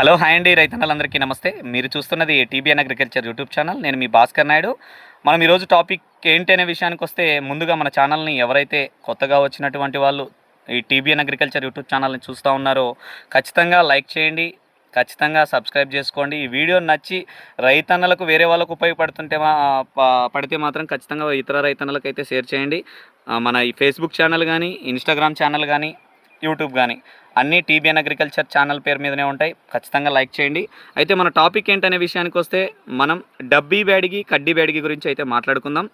Hello hi అండి రైతన్నలందరికీ నమస్తే. మీరు చూస్తున్నది టీబీఎన్ అగ్రికల్చర్ యూట్యూబ్ ఛానల్. నేను మీ భాస్కర్ నాయుడు. మనం ఈరోజు టాపిక్ ఏంటి అనే విషయానికొస్తే, ముందుగా మన ఛానల్ని ఎవరైతే కొత్తగా వచ్చినటువంటి వాళ్ళు ఈ టీబీఎన్ అగ్రికల్చర్ యూట్యూబ్ ఛానల్ని చూస్తూ ఉన్నారో ఖచ్చితంగా లైక్ చేయండి, ఖచ్చితంగా సబ్స్క్రైబ్ చేసుకోండి. ఈ వీడియో నచ్చి రైతన్నలకు వేరే వాళ్ళకు ఉపయోగపడుతుంటే పడితే మాత్రం ఖచ్చితంగా ఇతర రైతన్నలకు అయితే షేర్ చేయండి. మన ఈ ఫేస్బుక్ ఛానల్ కానీ, ఇన్స్టాగ్రామ్ ఛానల్ కానీ, యూట్యూబ్ కానీ అన్నీ టీబీఎన్ అగ్రికల్చర్ ఛానల్ పేరు మీదనే ఉంటాయి. ఖచ్చితంగా లైక్ చేయండి. అయితే మన టాపిక్ ఏంటనే విషయానికి వస్తే, మనం డబ్బీ బ్యాడిగి కడ్డీ బ్యాడిగి గురించి అయితే మాట్లాడుకుందాం.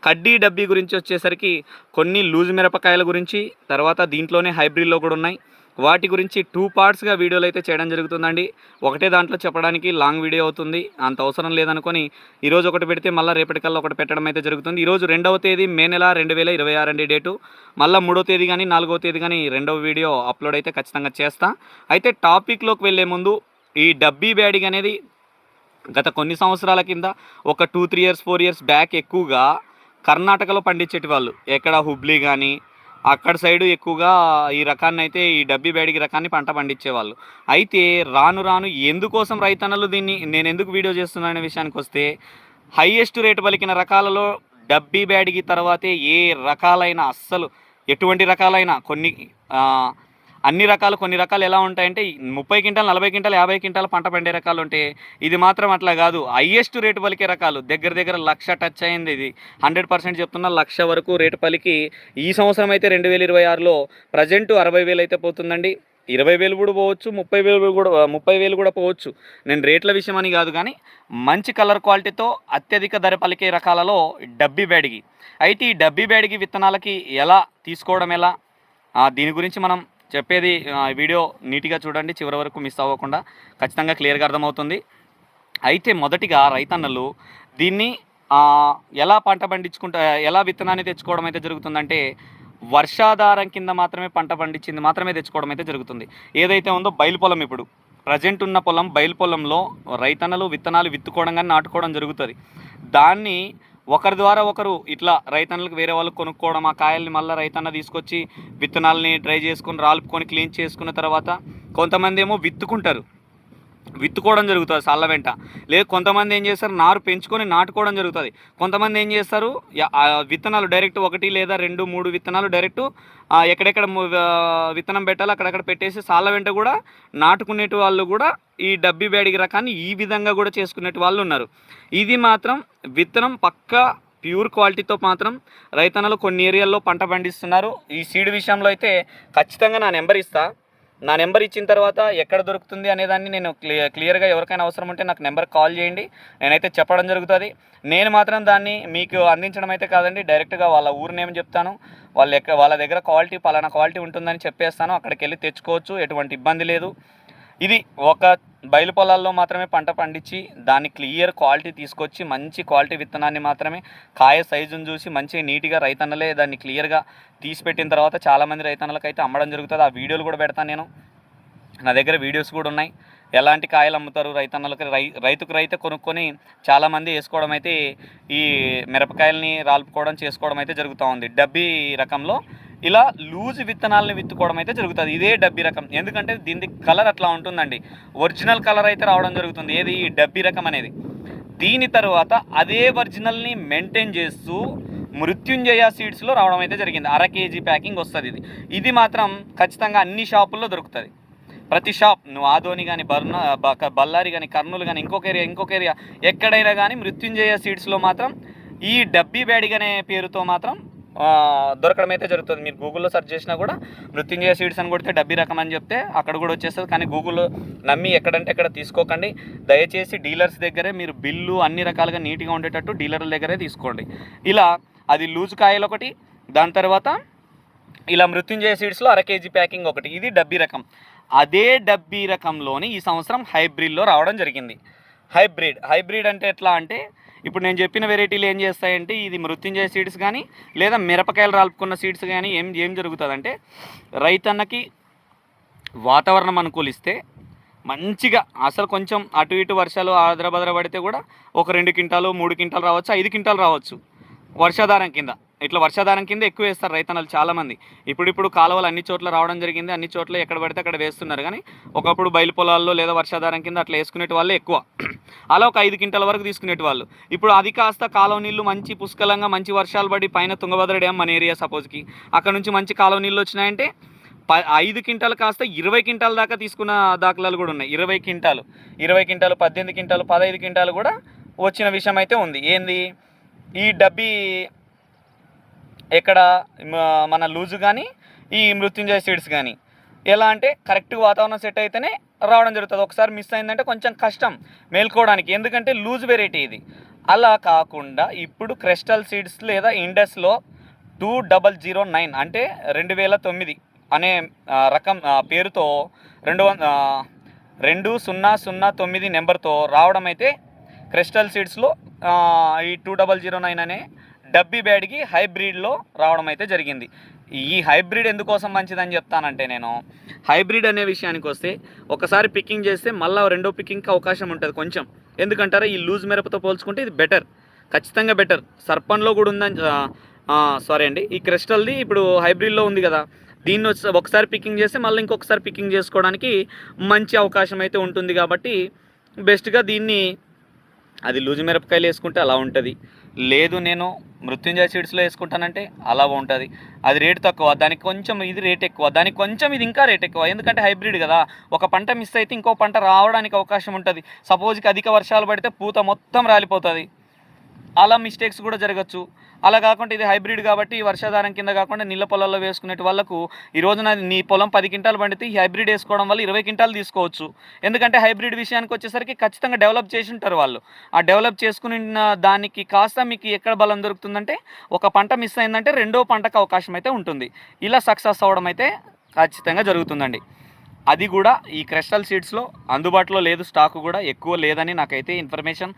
కడ్డీ డబ్బీ గురించి వచ్చేసరికి కొన్ని లూజ్ మిరపకాయల గురించి, తర్వాత దీంట్లోనే హైబ్రిడ్లో కూడా ఉన్నాయి, వాటి గురించి 2 పార్ట్స్గా వీడియోలు అయితే చేయడం జరుగుతుందండి. ఒకటే దాంట్లో చెప్పడానికి లాంగ్ వీడియో అవుతుంది, అంత అవసరం లేదనుకొని ఈరోజు ఒకటి పెడితే మళ్ళీ రేపటికల్లా ఒకటి పెట్టడం అయితే జరుగుతుంది. ఈరోజు 2వ తేదీ మే నెల 2026 అండి డేటు. మళ్ళీ 3వ తేదీ కానీ 4వ తేదీ కానీ 2వ వీడియో అప్లోడ్ అయితే ఖచ్చితంగా చేస్తా. అయితే టాపిక్లోకి వెళ్ళే ముందు, ఈ డబ్బీ బ్యాడిగ్ అనేది గత కొన్ని సంవత్సరాల కింద ఒక 2-3 ఇయర్స్ 4 ఇయర్స్ బ్యాక్ ఎక్కువగా కర్ణాటకలో పండించేటి వాళ్ళు, ఎక్కడ హుబ్లీ కానీ అక్కడ సైడు ఎక్కువగా ఈ రకాన్ని అయితే, ఈ డబ్బీ బ్యాడిగి రకాన్ని పంట పండించేవాళ్ళు. అయితే రాను రాను ఎందుకోసం రైతన్నలు దీన్ని నేను ఎందుకు వీడియో చేస్తున్నాననే విషయానికి వస్తే, హైయెస్ట్ రేటు పలికిన రకాలలో డబ్బీ బ్యాడిగి తర్వాతే ఏ రకాలైన, అస్సలు ఎటువంటి రకాలైన అన్ని రకాలు, కొన్ని రకాలు ఎలా ఉంటాయంటే 30 క్వింటాలు 40 క్వింటాలు 50 క్వింటాలు పంట పండే రకాలు ఉంటే, ఇది మాత్రం అట్లా కాదు. హైయెస్ట్ రేటు పలికే రకాలు దగ్గర దగ్గర 1,00,000 టచ్ అయింది. ఇది 100% చెప్తున్నా, 1,00,000 వరకు రేటు పలికి ఈ సంవత్సరం అయితే 2026లో ప్రజెంట్ 60,000 అయితే పోతుందండి. 20,000 కూడా పోవచ్చు, 30,000 కూడా పోవచ్చు. నేను రేట్ల విషయం అని కాదు, కానీ మంచి కలర్ క్వాలిటీతో అత్యధిక ధర పలికే రకాలలో డబ్బీ బ్యాడిగి. అయితే ఈ డబ్బీ బ్యాడిగి విత్తనాలకి ఎలా తీసుకోవడం, ఎలా దీని గురించి మనం చెప్పేది, వీడియో నీట్గా చూడండి, చివరి వరకు మిస్ అవ్వకుండా, ఖచ్చితంగా క్లియర్గా అర్థమవుతుంది. అయితే మొదటిగా రైతన్నలు దీన్ని ఎలా పంట పండించుకుంటా, ఎలా విత్తనాన్ని తెచ్చుకోవడం అయితే జరుగుతుందంటే, వర్షాధారం కింద మాత్రమే పంట పండించింది మాత్రమే తెచ్చుకోవడం అయితే జరుగుతుంది. ఏదైతే ఉందో బయలు పొలం, ఇప్పుడు ప్రజెంట్ ఉన్న పొలం, బయలు పొలంలో రైతన్నలు విత్తనాలు విత్తుకోవడం కానీ నాటుకోవడం జరుగుతుంది. దాన్ని ఒకరి ద్వారా ఒకరు ఇట్లా రైతన్నలకు వేరే వాళ్ళు కొనుక్కోవడం, ఆ కాయల్ని మళ్ళీ రైతన్న తీసుకొచ్చి విత్తనాలని డ్రై చేసుకొని రాలుపుకొని క్లీన్ చేసుకున్న తర్వాత కొంతమంది ఏమో విత్తుకోవడం జరుగుతుంది సాళ్ళ వెంట. లేదు కొంతమంది ఏం చేస్తారు, నారు పెంచుకొని నాటుకోవడం జరుగుతుంది. కొంతమంది ఏం చేస్తారు, విత్తనాలు డైరెక్ట్ 1 లేదా 2, 3 విత్తనాలు డైరెక్ట్ ఎక్కడెక్కడ విత్తనం పెట్టాలో అక్కడక్కడ పెట్టేసి సాళ్ళ వెంట కూడా నాటుకునేటి వాళ్ళు కూడా ఈ డబ్బీ బ్యాడిగి రకాన్ని ఈ విధంగా కూడా చేసుకునేటి వాళ్ళు ఉన్నారు. ఇది మాత్రం విత్తనం పక్కా ప్యూర్ క్వాలిటీతో మాత్రం రైతన్నలు కొన్ని ఏరియాల్లో పంట పండిస్తున్నారు. ఈ సీడ్ విషయంలో అయితే ఖచ్చితంగా నా నెంబర్ ఇస్తా. నా నెంబర్ ఇచ్చిన తర్వాత ఎక్కడ దొరుకుతుంది అనేదాన్ని నేను క్లియర్గా, ఎవరికైనా అవసరం ఉంటే నాకు నెంబర్ కాల్ చేయండి, నేనైతే చెప్పడం జరుగుతుంది. నేను మాత్రం దాన్ని మీకు అందించడం అయితే కాదండి, డైరెక్ట్గా వాళ్ళ ఊరు నేమ్ చెప్తాను, వాళ్ళ దగ్గర క్వాలిటీ పలానా క్వాలిటీ ఉంటుందని చెప్పేస్తాను. అక్కడికి వెళ్ళి తెచ్చుకోవచ్చు, ఎటువంటి ఇబ్బంది లేదు. ఇది ఒక బయలు పొలాల్లో మాత్రమే పంట పండించి దాన్ని క్లియర్ క్వాలిటీ తీసుకొచ్చి మంచి క్వాలిటీ విత్తనాన్ని మాత్రమే కాయ సైజును చూసి మంచిగా నీట్గా రైతన్నలే దాన్ని క్లియర్గా తీసిపెట్టిన తర్వాత చాలామంది రైతన్నలకు అయితే అమ్మడం జరుగుతుంది. ఆ వీడియోలు కూడా పెడతాను నేను, నా దగ్గర వీడియోస్ కూడా ఉన్నాయి. ఎలాంటి కాయలు అమ్ముతారు రైతన్నలకు, రైతుకు రైతే కొనుక్కొని చాలామంది వేసుకోవడం అయితే, ఈ మిరపకాయలని రాల్పుకోవడం చేసుకోవడం అయితే జరుగుతూ ఉంది. డబ్బీ రకంలో ఇలా లూజ్ విత్తనాలని విత్తుకోవడం అయితే జరుగుతుంది. ఇదే డబ్బీ రకం, ఎందుకంటే దీని కలర్ అట్లా ఉంటుందండి. ఒరిజినల్ కలర్ అయితే రావడం జరుగుతుంది, ఏది ఈ డబ్బీ రకం అనేది. దీని తర్వాత అదే ఒరిజినల్ని మెయింటైన్ చేస్తూ మృత్యుంజయ సీడ్స్లో రావడం అయితే జరిగింది. 1/2 kg ప్యాకింగ్ వస్తుంది. ఇది మాత్రం ఖచ్చితంగా అన్ని షాపుల్లో దొరుకుతుంది. ప్రతి షాప్, నువ్వు ఆదోని కానీ, బళ్ళారి కానీ, కర్నూలు కానీ, ఇంకొక ఏరియా ఎక్కడైనా కానీ మృత్యుంజయ సీడ్స్లో మాత్రం ఈ డబ్బీ బ్యాడిగ్ అనే పేరుతో మాత్రం దొరకడం అయితే జరుగుతుంది. మీరు గూగుల్లో సెర్చ్ చేసినా కూడా మృత్యుంజయ సీడ్స్ అని కొడితే డబ్బీ రకం అని చెప్తే అక్కడ కూడా వచ్చేస్తుంది. కానీ గూగుల్లో నమ్మి ఎక్కడంటే ఎక్కడ తీసుకోకండి. దయచేసి డీలర్స్ దగ్గరే మీరు బిల్లు అన్ని రకాలుగా నీట్గా ఉండేటట్టు డీలర్ల దగ్గరే తీసుకోండి. ఇలా అది లూజు కాయలు ఒకటి, దాని తర్వాత ఇలా మృత్యుంజయ సీడ్స్లో 1/2 kg ప్యాకింగ్ ఒకటి, ఇది డబ్బీ రకం. అదే డబ్బీ రకంలోని ఈ సంవత్సరం హైబ్రిడ్లో రావడం జరిగింది. హైబ్రిడ్ అంటే ఎట్లా అంటే, ఇప్పుడు నేను చెప్పిన వెరైటీలు ఏం చేస్తాయంటే, ఇది మృత్యుంజయ సీడ్స్ కానీ లేదా మిరపకాయలు రాల్పుకున్న సీడ్స్ కానీ ఏం జరుగుతుందంటే, రైతన్నకి వాతావరణం అనుకూలిస్తే మంచిగా, అసలు కొంచెం అటు ఇటు వర్షాలు ఆదరబదర పడితే కూడా ఒక 2 క్వింటాలు 3 క్వింటాలు రావచ్చు, 5 క్వింటాలు రావచ్చు వర్షాధారం కింద. ఇట్లా వర్షాధారం కింద ఎక్కువ వేస్తారు రైతన్నలు చాలామంది. ఇప్పుడిప్పుడు కాలువలు అన్ని చోట్ల రావడం జరిగింది. అన్ని చోట్ల ఎక్కడ పడితే అక్కడ వేస్తున్నారు. కానీ ఒకప్పుడు బయలు పొలాల్లో లేదా వర్షాధారం కింద అట్లా వేసుకునేటి వాళ్ళే ఎక్కువ. అలా ఒక 5 క్వింటాల వరకు తీసుకునేటి వాళ్ళు. ఇప్పుడు అది కాస్త కాలువ నీళ్ళు మంచి పుష్కలంగా మంచి వర్షాలు పడి పైన తుంగభద్ర డ్యామ్ మన ఏరియా సపోజ్కి అక్కడ నుంచి మంచి కాలువ నీళ్ళు వచ్చినాయంటే 5 క్వింటాలు కాస్త 20 క్వింటాల దాకా తీసుకున్న దాఖలాలు కూడా ఉన్నాయి. 20 క్వింటాలు 18 క్వింటాలు 15 క్వింటాలు కూడా వచ్చిన విషయం అయితే ఉంది. ఏంది ఈ డబ్బీ ఎక్కడ మన లూజు కానీ ఈ మృత్యుంజయ సీడ్స్ కానీ ఎలా అంటే కరెక్ట్గా వాతావరణం సెట్ అయితేనే రావడం జరుగుతుంది. ఒకసారి మిస్ అయిందంటే కొంచెం కష్టం మేల్కోవడానికి, ఎందుకంటే లూజ్ వెరైటీ ఇది. అలా కాకుండా ఇప్పుడు క్రిస్టల్ సీడ్స్ లేదా ఇండస్లో 2009 అంటే 2009 అనే రకం పేరుతో 2009 నెంబర్తో రావడం అయితే క్రిస్టల్ సీడ్స్లో ఈ 2009 అనే డబ్బీ బ్యాడ్కి హైబ్రిడ్లో రావడం అయితే జరిగింది. ఈ హైబ్రిడ్ ఎందుకోసం మంచిదని చెప్తానంటే, నేను హైబ్రిడ్ అనే విషయానికి వస్తే ఒకసారి పికింగ్ చేస్తే మళ్ళీ రెండో పికింగ్కి అవకాశం ఉంటుంది కొంచెం. ఎందుకంటారా, ఈ లూజ్ మిరపతో పోల్చుకుంటే ఇది బెటర్, ఖచ్చితంగా బెటర్. సర్పన్లో కూడా ఉందని సారీ అండి, ఈ క్రిస్టల్ది ఇప్పుడు హైబ్రిడ్లో ఉంది కదా, దీన్ని ఒకసారి పికింగ్ చేస్తే మళ్ళీ ఇంకొకసారి పికింగ్ చేసుకోవడానికి మంచి అవకాశం అయితే ఉంటుంది. కాబట్టి బెస్ట్గా దీన్ని అది లూజు మిరపకాయలు వేసుకుంటే అలా ఉంటుంది, లేదు నేను మృత్యుంజయ సీడ్స్లో వేసుకుంటానంటే అలా ఉంటుంది. అది రేటు తక్కువ, దానికి కొంచెం ఇది రేట్ ఎక్కువ, దానికి కొంచెం ఇది ఇంకా రేట్ ఎక్కువ. ఎందుకంటే హైబ్రిడ్ కదా, ఒక పంట మిస్ అయితే ఇంకో పంట రావడానికి అవకాశం ఉంటుంది. సపోజ్కి అధిక వర్షాలు పడితే పూత మొత్తం రాలిపోతుంది, అలా మిస్టేక్స్ కూడా జరగచ్చు. అలా కాకుండా ఇది హైబ్రిడ్ కాబట్టి వర్షాధారం కింద కాకుండా నీళ్ళ పొలాల్లో వేసుకునే వాళ్ళకు ఈ రోజున నీ పొలం 10 క్వింటాలు పండితే ఈ హైబ్రిడ్ వేసుకోవడం వల్ల 20 క్వింటాలు తీసుకోవచ్చు. ఎందుకంటే హైబ్రిడ్ విషయానికి వచ్చేసరికి ఖచ్చితంగా డెవలప్ చేసి ఉంటారు వాళ్ళు. ఆ డెవలప్ చేసుకుని దానికి కాస్త మీకు ఎక్కడ బలం దొరుకుతుందంటే, ఒక పంట మిస్ అయిందంటే రెండో పంటకు అవకాశం అయితే ఉంటుంది. ఇలా సక్సెస్ అవ్వడం అయితే ఖచ్చితంగా జరుగుతుందండి. అది కూడా ఈ క్రిస్టల్ సీడ్స్లో అందుబాటులో లేదు, స్టాకు కూడా ఎక్కువ లేదని నాకైతే ఇన్ఫర్మేషన్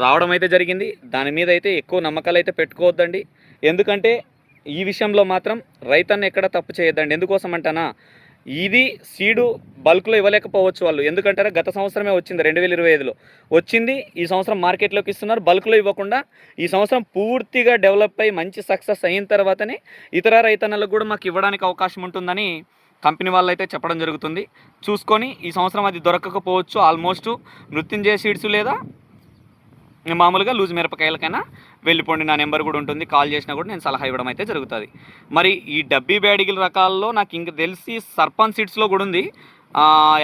రావడం అయితే జరిగింది. దాని మీద అయితే ఎక్కువ నమ్మకాలు అయితే పెట్టుకోవద్దండి. ఎందుకంటే ఈ విషయంలో మాత్రం రైతన్న ఎక్కడ తప్పు చేయొద్దండి. ఎందుకోసం అంటానా, ఇది సీడు బల్క్లో ఇవ్వలేకపోవచ్చు వాళ్ళు. ఎందుకంటారా, గత సంవత్సరమే వచ్చింది 2025లో వచ్చింది, ఈ సంవత్సరం మార్కెట్లోకి ఇస్తున్నారు. బల్క్లో ఇవ్వకుండా ఈ సంవత్సరం పూర్తిగా డెవలప్ అయ్యి మంచి సక్సెస్ అయిన తర్వాతనే ఇతర రైతన్నలకు కూడా మాకు ఇవ్వడానికి అవకాశం ఉంటుందని కంపెనీ వాళ్ళు అయితే చెప్పడం జరుగుతుంది. చూసుకొని ఈ సంవత్సరం అది దొరకకపోవచ్చు. ఆల్మోస్ట్ మృత్యుంజయ సీడ్స్ లేదా మామూలుగా లూజ్ మిరపకాయలకైనా వెళ్ళిపోండి, నా నెంబర్ కూడా ఉంటుంది, కాల్ చేసినా కూడా నేను సలహా ఇవ్వడం అయితే జరుగుతుంది. మరి ఈ డబ్బీ బ్యాడిగిల రకాల్లో నాకు ఇంక తెలిసి సర్పంచ్ సీడ్స్లో కూడా ఉంది.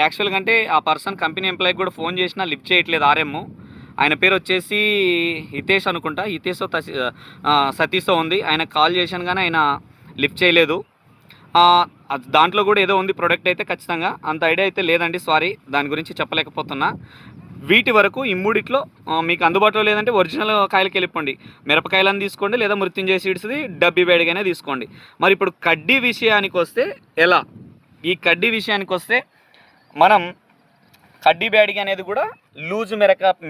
యాక్చువల్గా అంటే ఆ పర్సన్ కంపెనీ ఎంప్లాయీకి కూడా ఫోన్ చేసినా లిఫ్ట్ చేయట్లేదు. ఆర్ఎం ఆయన పేరు వచ్చేసి హితేష్ అనుకుంటా, హితేషో సతీషో ఉంది. ఆయనకు కాల్ చేశాను కానీ ఆయన లిఫ్ట్ చేయలేదు. దాంట్లో కూడా ఏదో ఉంది ప్రోడక్ట్ అయితే, ఖచ్చితంగా అంత ఐడియా అయితే లేదండి, సారీ, దాని గురించి చెప్పలేకపోతున్నా. వీటి వరకు ఈ మూడిట్లో మీకు అందుబాటులో లేదంటే ఒరిజినల్ కాయలకి వెళ్ళిపోండి, మిరపకాయలని తీసుకోండి, లేదా మృత్యుంజయ సీడ్స్ది డబ్బీ బ్యాడ్గానే తీసుకోండి. మరి ఇప్పుడు కడ్డీ విషయానికి వస్తే ఎలా, ఈ కడ్డీ విషయానికి వస్తే మనం కడ్డీ బ్యాడ్గి అనేది కూడా లూజు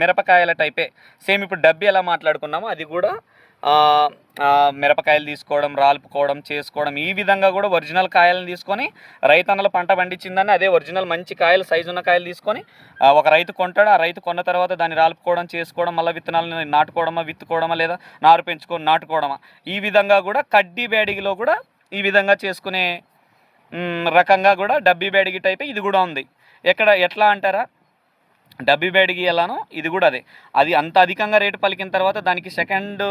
మిరపకాయల టైపే. సేమ్ ఇప్పుడు డబ్బీ ఎలా మాట్లాడుకున్నామో అది కూడా మిరపకాయలు తీసుకోవడం, రాల్పుకోవడం, చేసుకోవడం, ఈ విధంగా కూడా ఒరిజినల్ కాయలను తీసుకొని రైతన్నల పంట పండించిందని అదే ఒరిజినల్ మంచి కాయలు, సైజు ఉన్న కాయలు తీసుకొని ఒక రైతు కొంటాడు. ఆ రైతు కొన్న తర్వాత దాన్ని రాల్పుకోవడం, చేసుకోవడం, మళ్ళీ విత్తనాలను నాటుకోవడమా, విత్తుకోవడమా, లేదా నారు పెంచుకొని నాటుకోవడమా, ఈ విధంగా కూడా కడ్డీ బ్యాడిగిలో కూడా ఈ విధంగా చేసుకునే రకంగా కూడా డబ్బీ బ్యాడిగి టైపే ఇది కూడా ఉంది. ఎట్లా అంటారా, డబ్బీ బ్యాడిగి ఎలానో ఇది కూడా అదే. అది అంత అధికంగా రేటు పలికిన తర్వాత దానికి సెకండ్,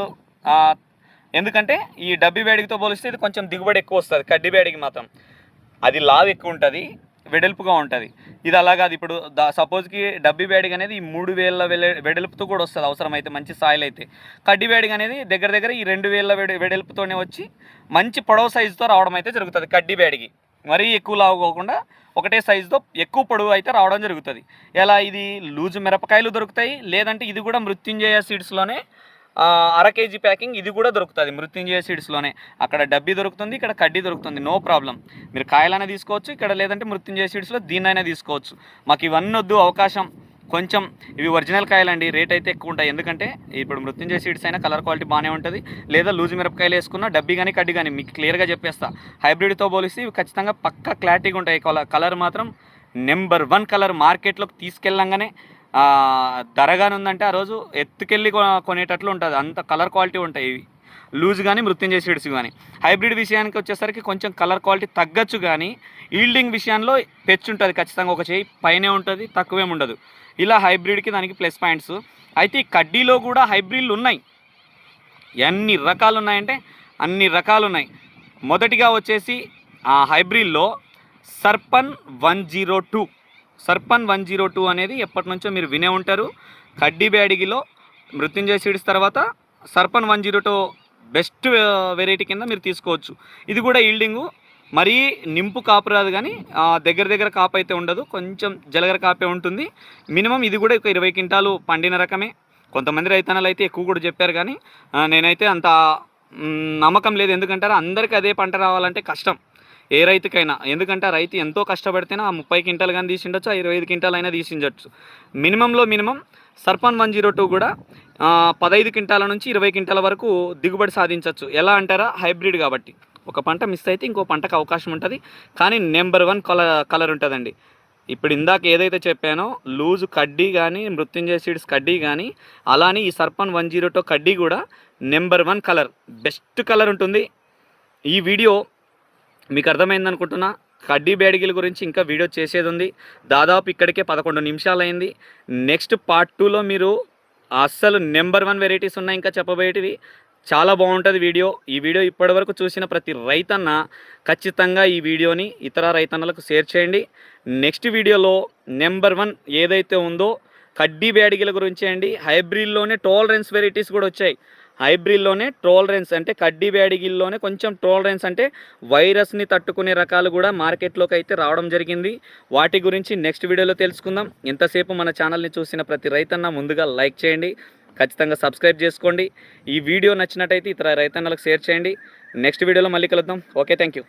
ఎందుకంటే ఈ డబ్బీ బ్యాడిగితో పోలిస్తే ఇది కొంచెం దిగుబడి ఎక్కువ వస్తుంది. కడ్డీ బ్యాడిగి మాత్రం అది లావు ఎక్కువ ఉంటుంది, వెడల్పుగా ఉంటుంది. ఇది అలాగా, ఇప్పుడు సపోజ్కి డబ్బీ బ్యాడిగి అనేది ఈ 3000 వెడల్పుతో కూడా వస్తుంది అవసరమైతే, మంచి సాయిల్ అయితే. కడ్డీ బ్యాడిగి అనేది దగ్గర ఈ 2000 వెడల్పుతోనే వచ్చి మంచి పొడవు సైజుతో రావడం అయితే జరుగుతుంది. కడ్డీ బ్యాడిగి మరీ ఎక్కువ లావు కాకుండా ఒకటే సైజుతో ఎక్కువ పొడవు అయితే రావడం జరుగుతుంది. ఎలా, ఇది లూజు మిరపకాయలు దొరుకుతాయి, లేదంటే ఇది కూడా మృత్యుంజయ సీడ్స్లోనే 1/2 kg ప్యాకింగ్ ఇది కూడా దొరుకుతుంది మృత్యుంజయ సీడ్స్లోనే. అక్కడ డబ్బీ దొరుకుతుంది, ఇక్కడ కడ్డీ దొరుకుతుంది, నో ప్రాబ్లం. మీరు కాయలైనా తీసుకోవచ్చు ఇక్కడ, లేదంటే మృత్యుంజయ సీడ్స్లో దీన్నైనా తీసుకోవచ్చు. మాకు ఇవన్నీ వద్దు, అవకాశం కొంచెం ఇవి ఒరిజినల్ కాయలండి, రేట్ అయితే ఎక్కువ ఉంటాయి. ఎందుకంటే ఇప్పుడు మృత్యుంజయ సీడ్స్ అయినా కలర్ క్వాలిటీ బాగానే ఉంటుంది, లేదా లూజు మిరపకాయలు వేసుకున్న డబ్బీ కానీ కడ్డీ కానీ మీకు క్లియర్గా చెప్పేస్తా. హైబ్రిడ్తో పోలిస్తే ఇవి ఖచ్చితంగా పక్కా క్లారిటీగా ఉంటాయి. కలర్ మాత్రం నెంబర్ 1 కలర్. మార్కెట్లోకి తీసుకెళ్ళంగానే ధరగానే ఉందంటే ఆ రోజు ఎత్తుకెళ్ళి కొనేటట్లు ఉంటుంది, అంత కలర్ క్వాలిటీ ఉంటాయి ఇవి. లూజ్ కానీ మృత్యుంజయ సీడ్స్ కానీ. హైబ్రిడ్ విషయానికి వచ్చేసరికి కొంచెం కలర్ క్వాలిటీ తగ్గచ్చు కానీ ఈల్డింగ్ విషయంలో పెచ్చు ఉంటుంది, ఖచ్చితంగా ఒక చేయి పైనే ఉంటుంది, తక్కువేం ఉండదు. ఇలా హైబ్రిడ్కి దానికి ప్లస్ పాయింట్స్. అయితే ఈ కడ్డీలో కూడా హైబ్రిడ్లు ఉన్నాయి. ఎన్ని రకాలు ఉన్నాయంటే అన్ని రకాలు ఉన్నాయి. మొదటిగా వచ్చేసి ఆ హైబ్రిడ్లో సర్పన్ 102. సర్పన్ 102 అనేది ఎప్పటి నుంచో మీరు వినే ఉంటారు. కడ్డీ బ్యాడిగిలో మృత్యుంజయ సీడ్స్ తర్వాత సర్పన్ 102 బెస్ట్ వెరైటీ కింద మీరు తీసుకోవచ్చు. ఇది కూడా ఈల్డింగు మరీ నింపు కాపు రాదు కానీ దగ్గర కాపు అయితే ఉండదు, కొంచెం జలగర కాపే ఉంటుంది. మినిమం ఇది కూడా ఒక 20 క్వింటాలు పండిన రకమే. కొంతమంది రైతన్నలు అయితే ఎక్కువ కూడా చెప్పారు కానీ నేనైతే అంత నమ్మకం లేదు. ఎందుకంటారా, అందరికీ అదే పంట రావాలంటే కష్టం ఏ రైతుకైనా. ఎందుకంటే ఆ రైతు ఎంతో కష్టపడితేనే ఆ 30 క్వింటాలు కానీ తీసిండొచ్చు, ఆ 25 క్వింటాలు అయినా తీసిండొచ్చు. మినిమంలో మినిమం సర్పన్ 102 కూడా 15 క్వింటాల నుంచి 20 క్వింటాల వరకు దిగుబడి సాధించవచ్చు. ఎలా అంటారా, హైబ్రిడ్ కాబట్టి ఒక పంట మిస్ అయితే ఇంకో పంటకు అవకాశం ఉంటుంది. కానీ నెంబర్ 1 కలర్ ఉంటుందండి. ఇప్పుడు ఇందాక ఏదైతే చెప్పానో లూజు కడ్డీ కానీ మృత్యుంజయ సీడ్స్ కడ్డీ కానీ అలానే ఈ సర్పన్ 102 కడ్డీ కూడా నెంబర్ 1 కలర్, బెస్ట్ కలర్ ఉంటుంది. ఈ వీడియో మీకు అర్థమైంది అనుకుంటున్నా. కడ్డీ బ్యాడిగిల గురించి ఇంకా వీడియో చేసేది ఉంది. దాదాపు ఇక్కడికే 11 నిమిషాలు అయింది. నెక్స్ట్ పార్ట్ 2లో మీరు అస్సలు నెంబర్ 1 వెరైటీస్ ఉన్నాయి ఇంకా చెప్పబోయేటివి. చాలా బాగుంటుంది వీడియో. ఈ వీడియో ఇప్పటివరకు చూసిన ప్రతి రైతన్న ఖచ్చితంగా ఈ వీడియోని ఇతర రైతన్నలకు షేర్ చేయండి. నెక్స్ట్ వీడియోలో నెంబర్ 1 ఏదైతే ఉందో కడ్డీ బ్యాడిగిల గురించి అండి. హైబ్రిడ్లోనే టోలరెన్స్ వెరైటీస్ కూడా వచ్చాయి. హైబ్రిడ్లోనే టోలరెన్స్ అంటే కడ్డీ బ్యాడిగిల్లోనే కొంచెం టోలరెన్స్ అంటే వైరస్ని తట్టుకునే రకాలు కూడా మార్కెట్లోకి అయితే రావడం జరిగింది. వాటి గురించి నెక్స్ట్ వీడియోలో తెలుసుకుందాం. ఎంతసేపు మన ఛానల్ని చూసిన ప్రతి రైతన్న ముందుగా లైక్ చేయండి, ఖచ్చితంగా సబ్స్క్రైబ్ చేసుకోండి. ఈ వీడియో నచ్చినట్టయితే ఇతర రైతన్నలకు షేర్ చేయండి. నెక్స్ట్ వీడియోలో మళ్ళీ కలుద్దాం. Okay, thank you.